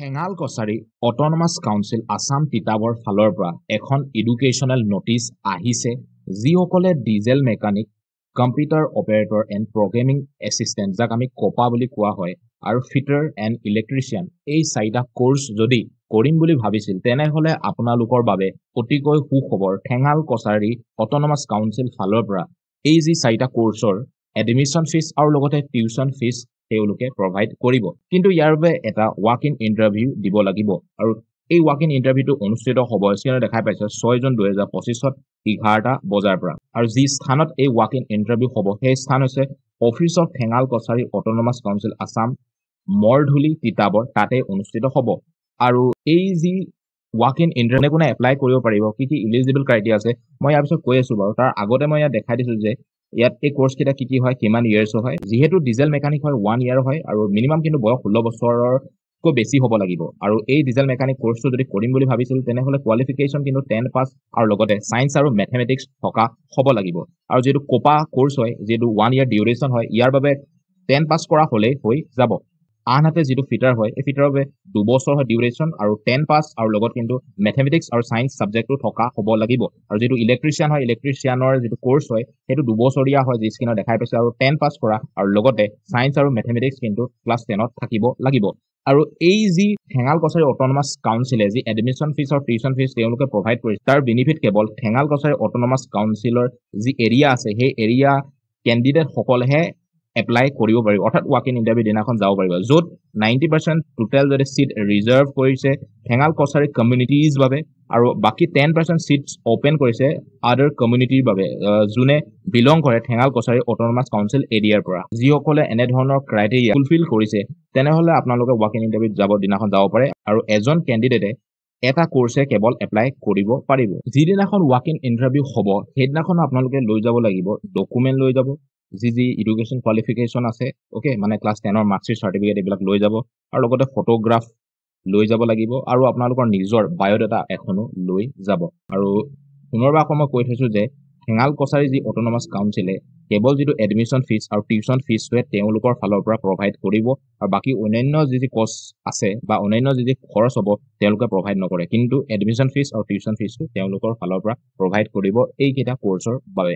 ঠেঙাল Kachari autonomous council Assam Titabar ফালৰ পৰা এখন এডুকেশ্যনেল নটিচ আহিছে যিসকলে diesel mechanic computer operator and programming assistant যাক আমি কপা বুলি কোৱা হয় আৰু ফিটাৰ এণ্ড ইলেক্ট্ৰিচিয়ান এই চাৰিটা কোৰ্চ যদি কৰিম বুলি ভাবিছিল তেনেহলে আপোনালোকৰ বাবে অতিকৈ সুখবৰ ঠেঙাল কছাৰী অট'নমাছ কাউন্সিল ফালৰ পৰা এই যি চাৰিটা কোৰ্চৰ এডমিশ্যন ফিজ আৰু লগতে টিউচন ফিজ তেওঁলোকে প্ৰভাইড কৰিব কিন্তু ইয়াৰ বাবে এটা ৱাক ইন ইন্টাৰভিউ দিব লাগিব আৰু এই ৱাক ইন ইন্টাৰভিউটো অনুষ্ঠিত হ'ব স্ক্ৰীনত দেখাই পাইছে 6 জুন 2025 11টা বজাৰ পৰা আৰু যি স্থানত এই ৱাক ইন ইন্টাৰভিউ হ'ব সেই স্থান হৈছে office of Thengal Kachari autonomous council Assam Moridhuli Titabar তাতে অনুষ্ঠিত হ'ব আৰু এই যি ৱাক ইন ইন্টাৰভিউ কোনে এপ্লাই কৰিব পাৰিব কি কি ইলিজিবল ক্ৰাইটেৰিয়া আছে মই ইয়াৰ পিছত কৈ আছো বাৰু তাৰ আগতে মই ইয়াত দেখাই দিছো যে ইয়াত এই কোৰ্স কেইটা কি হয় কিমান ইয়াৰ্স হয় যেহেতু ডিজেল মেকানিক হয় 1 ইয়াৰ হয় আৰু মিনিমাম কিন্তু বয়স 16 বছৰৰ কৈ বেছি হ'ব লাগিব আৰু এই ডিজেল মেকানিক কোৰ্সটো যদি কৰিম বুলি ভাবিছিল তেনেহলে কোৱালিফিকেশন কিন্তু 10 পাস আৰু লগতে সায়েন্স আৰু ম্যাথমেটিক্স থকা হ'ব লাগিব আৰু যেটো কোপা কোৰ্স হয় যেটো 1 ইয়াৰ ডিউৰেচন হয় ইয়াৰ বাবে 10 পাস কৰা হলে হৈ যাব আনহাতে যেটো ফিটাৰ হয় এই ফিটাৰৰ বাবে 2 বছৰ হয় ডিউৰেচন আৰু 10 পাস আৰু লগত কিন্তু ম্যাথমেটিক্স আৰু সায়েন্স সাবজেক্টটো থকা হ'ব লাগিব আৰু যেটো ইলেক্ট্ৰিচিয়ান হয় ইলেক্ট্ৰিচিয়ানৰ যেটো কোৰ্স হয় হেতু 2 বছৰীয়া হয় যি স্ক্ৰীনত দেখাই পাইছে আৰু 10 পাস কৰা আৰু লগতে সায়েন্স আৰু ম্যাথমেটিক্স কিন্তু ক্লাস 10 ত থাকিব লাগিব আৰু এই যি ঠেঙাল কছাৰী অট'নমাছ কাউন্সিলে যি এডমিশ্যন ফিজ আৰু টিউচন ফিজ তেওঁলোকে প্ৰভাইড কৰিছে তাৰ বেনিফিট কেৱল ঠেঙাল কছাৰী অট'নমাছ কাউন্সিলৰ যি এৰিয়া আছে সেই এৰিয়া কেণ্ডিডেট সকলেহে এপ্লাই কৰিব পাৰিব অৰ্থাৎ ৱাক ইন ইন্টাৰভিউ দিনাখন যাব পাৰিব য'ত 90% টোটাল যদি সিট ৰিজাৰ্ভ কৰিছে ঠেঙাল কছাৰী কমিউনিটিজ বাবে আৰু বাকি 10% সিটস ওপেন কৰিছে আদাৰ কমিউনিটিৰ বাবে যোনে বিলং কৰে ঠেঙাল কছাৰী অট'নমাছ কাউন্সিল এৰিয়াৰ পৰা যিসকলে এনে ধৰণৰ ক্ৰাইটেৰিয়া ফুলফিল কৰিছে তেনেহলে আপোনালোকে ৱাক ইন ইন্টাৰভিউ যাব দিনাখন যাব পাৰে আৰু এজন কেণ্ডিডেটে এটা কোৰ্সে কেৱল এপ্লাই কৰিব পাৰিব যিদিনাখন ৱাক ইন ইন্টাৰভিউ হ'ব সেইদিনাখন আপোনালোকে লৈ যাব লাগিব ডকুমেন্ট লৈ যাব যি এডুকেশন কোৱালিফিকেশন আছে ওকে মানে ক্লাস 10 ৰ মাৰ্কশিট সাৰ্টিফিকেট এইবিলাক লৈ যাব আৰু লগতে ফটোগ্ৰাফ লৈ যাব লাগিব আৰু আপোনালোকৰ নিজৰ বায়োডাটা এখনো লৈ যাব আৰু পুনৰবাৰ মই কৈ থৈছো যে ঠেঙাল কছাৰী যি অট'নমাছ কাউন্সিলে কেৱল যেটো এডমিশ্যন ফিজ আৰু টিউচন ফিজটোৱে তেওঁলোকৰ ফালৰ পৰা প্ৰভাইড কৰিব আৰু বাকি অন্যান্য যি কষ্ট আছে বা অন্যান্য যি খৰচ হ'ব তেওঁলোকে প্ৰভাইড নকৰে কিন্তু এডমিশ্যন ফিজ আৰু টিউচন ফিজটো তেওঁলোকৰ ফালৰ পৰা প্ৰভাইড কৰিব এই কেইটা কোৰ্সৰ বাবে